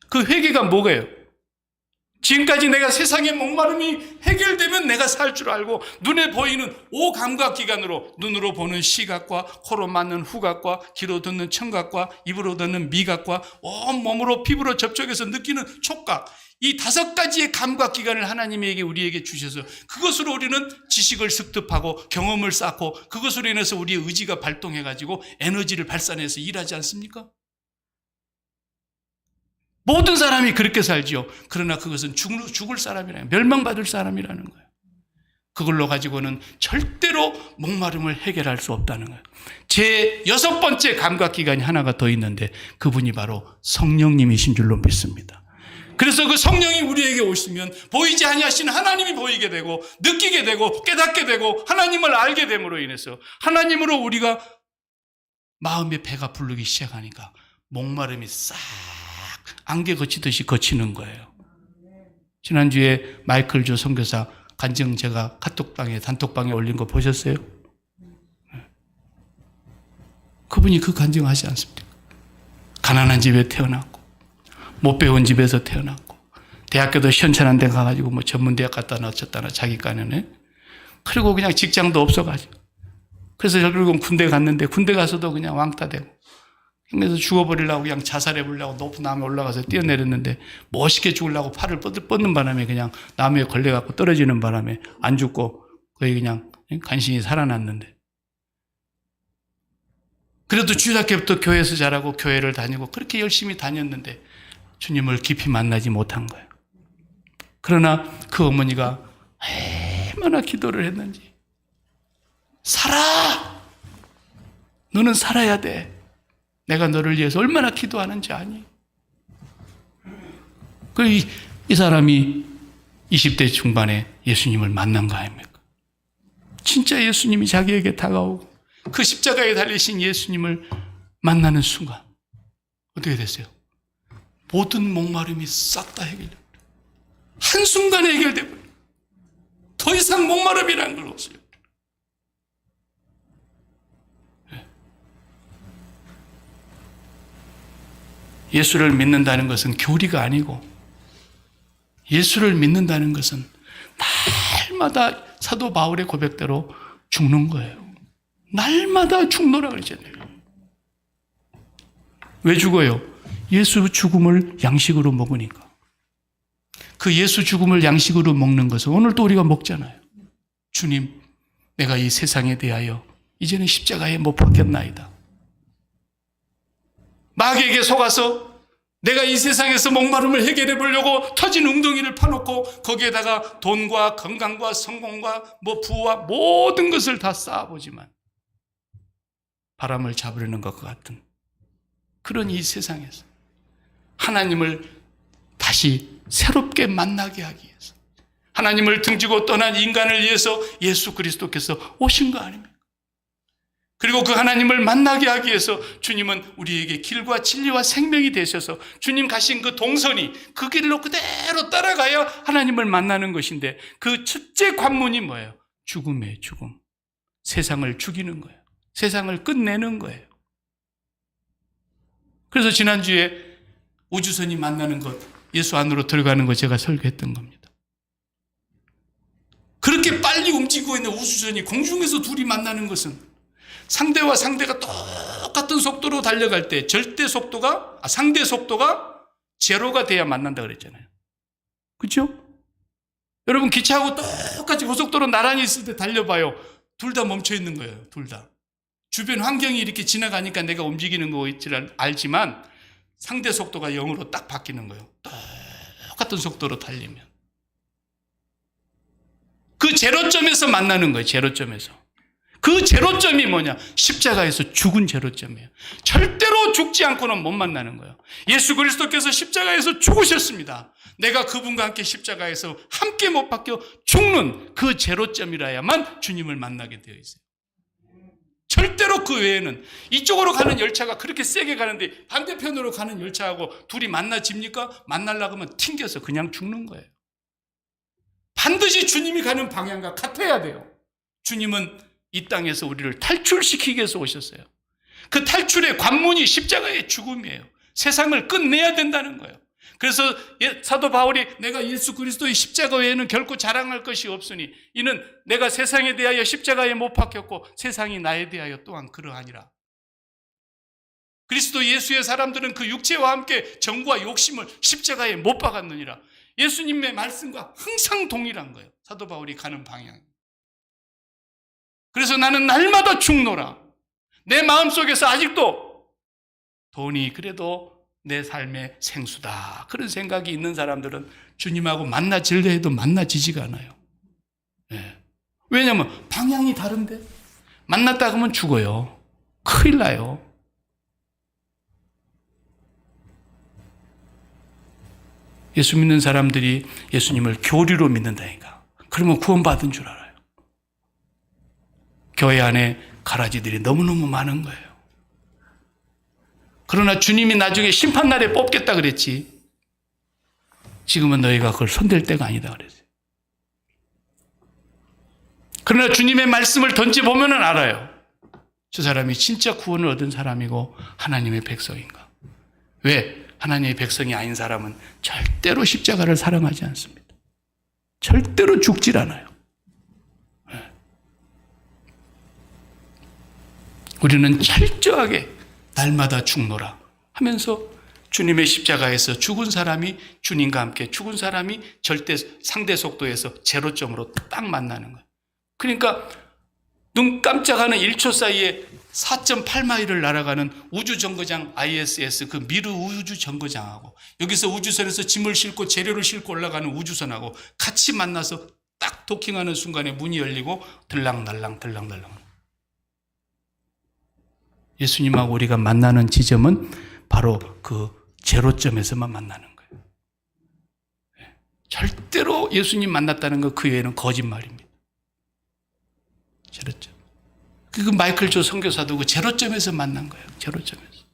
그 회개가 뭐예요? 지금까지 내가 세상의 목마름이 해결되면 내가 살 줄 알고 눈에 보이는 오감각기관으로 눈으로 보는 시각과 코로 맞는 후각과 귀로 듣는 청각과 입으로 듣는 미각과 온몸으로 피부로 접촉해서 느끼는 촉각 이 5가지의 감각기관을 하나님에게 우리에게 주셔서 그것으로 우리는 지식을 습득하고 경험을 쌓고 그것으로 인해서 우리의 의지가 발동해가지고 에너지를 발산해서 일하지 않습니까? 모든 사람이 그렇게 살지요. 그러나 그것은 죽을 사람이라는 멸망받을 사람이라는 거예요. 그걸로 가지고는 절대로 목마름을 해결할 수 없다는 거예요. 제 6번째 감각기관이 하나가 더 있는데 그분이 바로 성령님이신 줄로 믿습니다. 그래서 그 성령이 우리에게 오시면 보이지 아니하신 하나님이 보이게 되고 느끼게 되고 깨닫게 되고 하나님을 알게 됨으로 인해서 하나님으로 우리가 마음의 배가 부르기 시작하니까 목마름이 싹 안개 거치듯이 거치는 거예요. 지난주에 마이클 조 선교사 간증 제가 카톡방에 단톡방에 올린 거 보셨어요? 그분이 그 간증하지 않습니까? 가난한 집에 태어났고 못 배운 집에서 태어났고 대학교도 시원찮은 데 가가지고 뭐 전문대학 갔다 넣었잖아 자기 깐에네. 그리고 그냥 직장도 없어가지고 그래서 결국은 군대 갔는데 군대 가서도 그냥 왕따 되고 그래서 죽어버리려고 그냥 자살해보려고 높은 나무에 올라가서 뛰어내렸는데 멋있게 죽으려고 팔을 뻗는 바람에 그냥 나무에 걸려갖고 떨어지는 바람에 안 죽고 거의 그냥 간신히 살아났는데 그래도 주일학교부터 교회에서 자라고 교회를 다니고 그렇게 열심히 다녔는데 주님을 깊이 만나지 못한 거예요. 그러나 그 어머니가 얼마나 기도를 했는지 살아! 너는 살아야 돼. 내가 너를 위해서 얼마나 기도하는지 아니? 이 사람이 20대 중반에 예수님을 만난 거 아닙니까? 진짜 예수님이 자기에게 다가오고 그 십자가에 달리신 예수님을 만나는 순간 어떻게 됐어요? 모든 목마름이 싹 다 해결돼요. 한순간에 해결돼버려요. 더 이상 목마름이라는 걸 없어요. 예수를 믿는다는 것은 교리가 아니고 예수를 믿는다는 것은 날마다 사도 바울의 고백대로 죽는 거예요. 날마다 죽노라 그러잖아요. 왜 죽어요? 예수 죽음을 양식으로 먹으니까. 그 예수 죽음을 양식으로 먹는 것은 오늘도 우리가 먹잖아요. 주님, 내가 이 세상에 대하여 이제는 십자가에 못 박혔나이다. 마귀에게 속아서 내가 이 세상에서 목마름을 해결해 보려고 터진 웅덩이를 파놓고 거기에다가 돈과 건강과 성공과 부와 모든 것을 다 쌓아보지만 바람을 잡으려는 것과 같은 그런 이 세상에서 하나님을 다시 새롭게 만나게 하기 위해서 하나님을 등지고 떠난 인간을 위해서 예수 그리스도께서 오신 거 아닙니까? 그리고 그 하나님을 만나게 하기 위해서 주님은 우리에게 길과 진리와 생명이 되셔서 주님 가신 그 동선이 그 길로 그대로 따라가야 하나님을 만나는 것인데, 그 첫째 관문이 뭐예요? 죽음이에요. 죽음. 세상을 죽이는 거예요. 세상을 끝내는 거예요. 그래서 지난주에 우주선이 만나는 것, 예수 안으로 들어가는 것 제가 설교했던 겁니다. 그렇게 빨리 움직이고 있는 우주선이 공중에서 둘이 만나는 것은 상대와 상대가 똑같은 속도로 달려갈 때 상대 속도가 제로가 돼야 만난다 그랬잖아요. 그렇죠? 여러분 기차하고 똑같이 고속도로 나란히 있을 때 달려봐요. 둘 다 멈춰 있는 거예요. 둘 다. 주변 환경이 이렇게 지나가니까 내가 움직이는 거 알지만 상대 속도가 0으로 딱 바뀌는 거예요. 똑같은 속도로 달리면. 그 제로점에서 만나는 거예요. 제로점에서. 그 제로점이 뭐냐? 십자가에서 죽은 제로점이에요. 절대로 죽지 않고는 못 만나는 거예요. 예수 그리스도께서 십자가에서 죽으셨습니다. 내가 그분과 함께 십자가에서 함께 못 박혀 죽는 그 제로점이라야만 주님을 만나게 되어 있어요. 절대로 그 외에는, 이쪽으로 가는 열차가 그렇게 세게 가는데 반대편으로 가는 열차하고 둘이 만나집니까? 만나려고 하면 튕겨서 그냥 죽는 거예요. 반드시 주님이 가는 방향과 같아야 돼요. 주님은 이 땅에서 우리를 탈출시키기 위해서 오셨어요. 그 탈출의 관문이 십자가의 죽음이에요. 세상을 끝내야 된다는 거예요. 그래서 사도 바울이 내가 예수 그리스도의 십자가 외에는 결코 자랑할 것이 없으니 이는 내가 세상에 대하여 십자가에 못 박혔고 세상이 나에 대하여 또한 그러하니라. 그리스도 예수의 사람들은 그 육체와 함께 정과 욕심을 십자가에 못 박았느니라. 예수님의 말씀과 항상 동일한 거예요. 사도 바울이 가는 방향. 그래서 나는 날마다 죽노라. 내 마음속에서 아직도 돈이 그래도 내 삶의 생수다, 그런 생각이 있는 사람들은 주님하고 만나질려 해도 만나지지가 않아요. 네. 왜냐하면 방향이 다른데 만났다 그러면 죽어요. 큰일 나요. 예수 믿는 사람들이 예수님을 교리로 믿는다니까. 그러면 구원받은 줄 알아요. 교회 안에 가라지들이 너무너무 많은 거예요. 그러나 주님이 나중에 심판날에 뽑겠다 그랬지, 지금은 너희가 그걸 손댈 때가 아니다 그랬어요. 그러나 주님의 말씀을 던져보면 알아요. 저 사람이 진짜 구원을 얻은 사람이고 하나님의 백성인가. 왜? 하나님의 백성이 아닌 사람은 절대로 십자가를 사랑하지 않습니다. 절대로 죽질 않아요. 우리는 철저하게 날마다 죽노라 하면서 주님의 십자가에서 죽은 사람이 주님과 함께, 죽은 사람이 절대 상대 속도에서 제로점으로 딱 만나는 거예요. 그러니까 눈 깜짝하는 1초 사이에 4.8마일을 날아가는 우주정거장 ISS, 그 미르 우주정거장하고 여기서 우주선에서 짐을 싣고 재료를 싣고 올라가는 우주선하고 같이 만나서 딱 도킹하는 순간에 문이 열리고 들락날락 들락날락. 예수님하고 우리가 만나는 지점은 바로 그 제로점에서만 만나는 거예요. 절대로 예수님 만났다는 거 그 외에는 거짓말입니다. 제로점. 그 마이클 조 선교사도 그 제로점에서 만난 거예요. 제로점에서.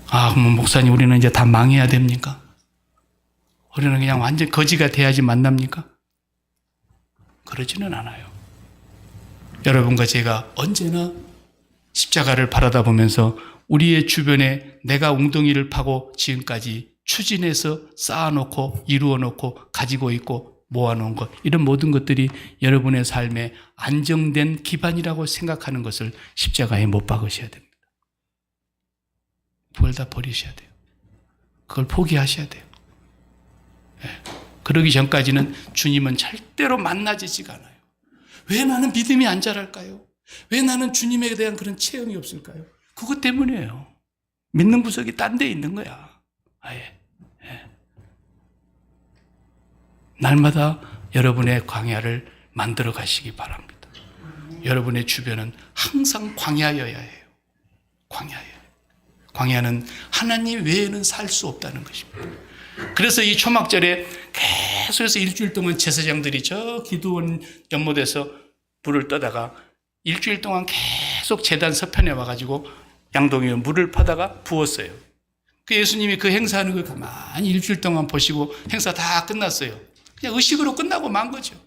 그러면 목사님 우리는 이제 다 망해야 됩니까? 우리는 그냥 완전 거지가 돼야지 만납니까? 그러지는 않아요. 여러분과 제가 언제나 십자가를 바라다 보면서 우리의 주변에 내가 웅덩이를 파고 지금까지 추진해서 쌓아놓고 이루어놓고 가지고 있고 모아놓은 것, 이런 모든 것들이 여러분의 삶에 안정된 기반이라고 생각하는 것을 십자가에 못 박으셔야 됩니다. 그걸 다 버리셔야 돼요. 그걸 포기하셔야 돼요. 그러기 전까지는 주님은 절대로 만나지지가 않아요. 왜 나는 믿음이 안 자랄까요? 왜 나는 주님에 대한 그런 체험이 없을까요? 그것 때문이에요. 믿는 구석이 딴 데 있는 거야. 아예. 날마다 여러분의 광야를 만들어 가시기 바랍니다. 여러분의 주변은 항상 광야여야 해요. 광야예요. 광야는 하나님 외에는 살 수 없다는 것입니다. 그래서 이 초막절에 계속해서 일주일 동안 제사장들이 저 기드온 연못에서 물을 떠다가 일주일 동안 계속 제단 서편에 와가지고 양동이에 물을 파다가 부었어요. 그 예수님이 그 행사하는 걸 가만히 일주일 동안 보시고 행사 다 끝났어요. 그냥 의식으로 끝나고 만 거죠.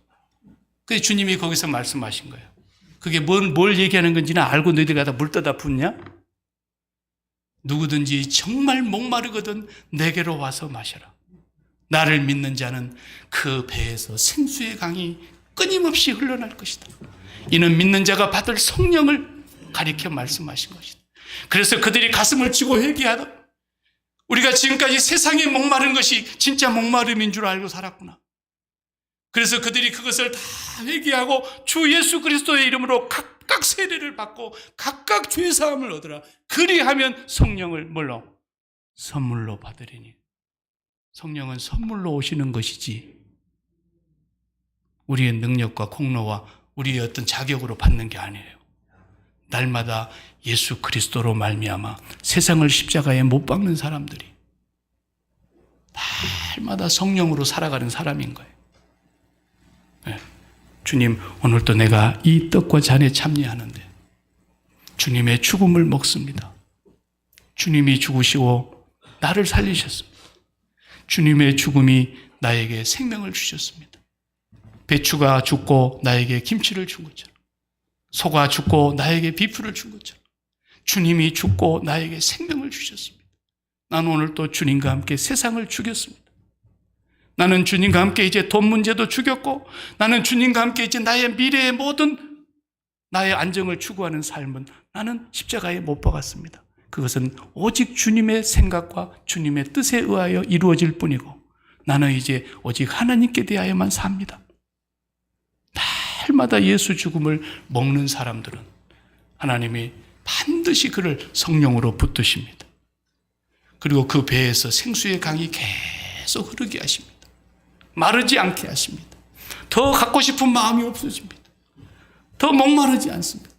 그래서 주님이 거기서 말씀하신 거예요. 그게 뭘 얘기하는 건지는 알고 너희들이 가다 물 떠다 붓냐? 누구든지 정말 목마르거든 내게로 와서 마셔라. 나를 믿는 자는 그 배에서 생수의 강이 끊임없이 흘러날 것이다. 이는 믿는 자가 받을 성령을 가리켜 말씀하신 것이다. 그래서 그들이 가슴을 치고 회개하다. 우리가 지금까지 세상에 목마른 것이 진짜 목마름인 줄 알고 살았구나. 그래서 그들이 그것을 다 회개하고 주 예수 그리스도의 이름으로 각각 세례를 받고 각각 죄사함을 얻으라. 그리하면 성령을 뭘로? 선물로 받으리니. 성령은 선물로 오시는 것이지 우리의 능력과 공로와 우리의 어떤 자격으로 받는 게 아니에요. 날마다 예수 그리스도로 말미암아 세상을 십자가에 못 박는 사람들이 날마다 성령으로 살아가는 사람인 거예요. 네. 주님, 오늘도 내가 이 떡과 잔에 참여하는데 주님의 죽음을 먹습니다. 주님이 죽으시고 나를 살리셨습니다. 주님의 죽음이 나에게 생명을 주셨습니다. 배추가 죽고 나에게 김치를 준 것처럼, 소가 죽고 나에게 비프를 준 것처럼 주님이 죽고 나에게 생명을 주셨습니다. 나는 오늘 또 주님과 함께 세상을 죽였습니다. 나는 주님과 함께 이제 돈 문제도 죽였고, 나는 주님과 함께 이제 나의 미래의 모든 나의 안정을 추구하는 삶은 나는 십자가에 못 박았습니다. 그것은 오직 주님의 생각과 주님의 뜻에 의하여 이루어질 뿐이고, 나는 이제 오직 하나님께 대하여만 삽니다. 날마다 예수 죽음을 먹는 사람들은 하나님이 반드시 그를 성령으로 붙드십니다. 그리고 그 배에서 생수의 강이 계속 흐르게 하십니다. 마르지 않게 하십니다. 더 갖고 싶은 마음이 없어집니다. 더 목마르지 않습니다.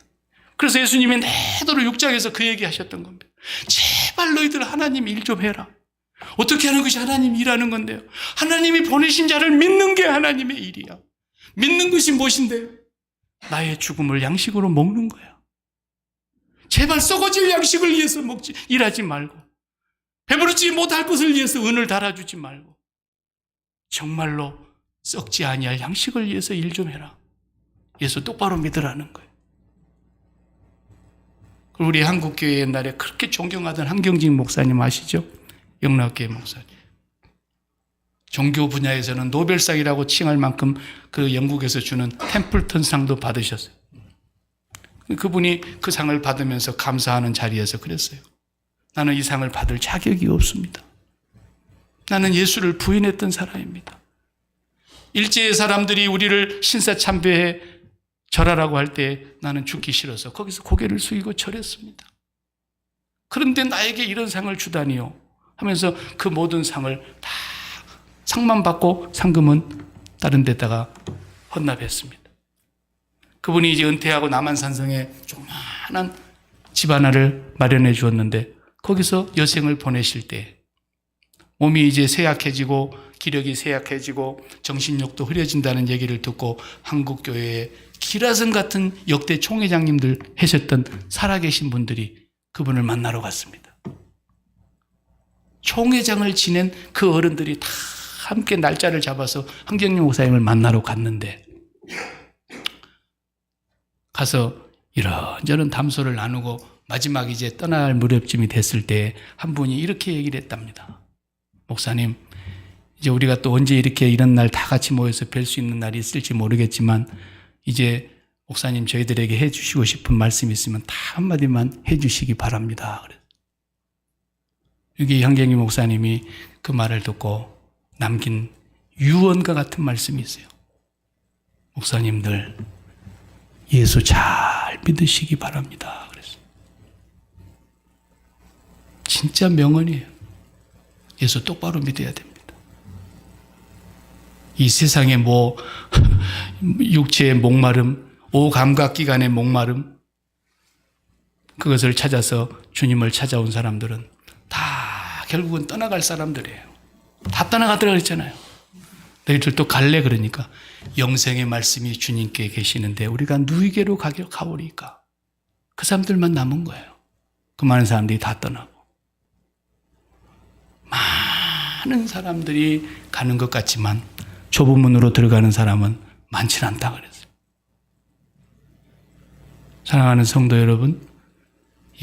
그래서 예수님이 내도록 6장에서 그 얘기 하셨던 겁니다. 제발 너희들 하나님 일 좀 해라. 어떻게 하는 것이 하나님 일하는 건데요. 하나님이 보내신 자를 믿는 게 하나님의 일이야. 믿는 것이 무엇인데요? 나의 죽음을 양식으로 먹는 거야. 제발 썩어질 양식을 위해서 먹지, 일하지 말고, 배부르지 못할 것을 위해서 은을 달아주지 말고, 정말로 썩지 아니할 양식을 위해서 일 좀 해라. 예수 똑바로 믿으라는 거예요. 우리 한국교회 옛날에 그렇게 존경하던 한경직 목사님 아시죠? 영락교회 목사님. 종교 분야에서는 노벨상이라고 칭할 만큼 그 영국에서 주는 템플턴 상도 받으셨어요. 그분이 그 상을 받으면서 감사하는 자리에서 그랬어요. 나는 이 상을 받을 자격이 없습니다. 나는 예수를 부인했던 사람입니다. 일제의 사람들이 우리를 신사참배해 절하라고 할 때 나는 죽기 싫어서 거기서 고개를 숙이고 절했습니다. 그런데 나에게 이런 상을 주다니요 하면서 그 모든 상을 다 상만 받고 상금은 다른 데다가 헌납했습니다. 그분이 이제 은퇴하고 남한산성에 조그마한 집 하나를 마련해 주었는데 거기서 여생을 보내실 때 몸이 이제 쇠약해지고 기력이 쇠약해지고 정신력도 흐려진다는 얘기를 듣고 한국교회에 기라성 같은 역대 총회장님들 하셨던 살아계신 분들이 그분을 만나러 갔습니다. 총회장을 지낸 그 어른들이 다 함께 날짜를 잡아서 한경림 목사님을 만나러 갔는데 가서 이런저런 담소를 나누고 마지막 이제 떠날 무렵쯤이 됐을 때 한 분이 이렇게 얘기를 했답니다. 목사님, 이제 우리가 또 언제 이렇게 이런 날 다 같이 모여서 뵐 수 있는 날이 있을지 모르겠지만 이제 목사님 저희들에게 해주시고 싶은 말씀이 있으면 다 한마디만 해주시기 바랍니다. 여기 한경희 목사님이 그 말을 듣고 남긴 유언과 같은 말씀이 있어요. 목사님들 예수 잘 믿으시기 바랍니다. 그랬어요. 진짜 명언이에요. 예수 똑바로 믿어야 됩니다. 이 세상에 뭐 육체의 목마름, 오감각기관의 목마름, 그것을 찾아서 주님을 찾아온 사람들은 다 결국은 떠나갈 사람들이에요. 다 떠나가더라 그랬잖아요. 너희들 또 갈래? 그러니까 영생의 말씀이 주님께 계시는데 우리가 누구에게로 가보리까? 그 사람들만 남은 거예요. 그 많은 사람들이 다 떠나고. 많은 사람들이 가는 것 같지만 좁은 문으로 들어가는 사람은 많지는 않다 그랬어요. 사랑하는 성도 여러분,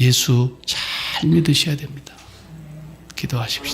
예수 잘 믿으셔야 됩니다. 기도하십시다.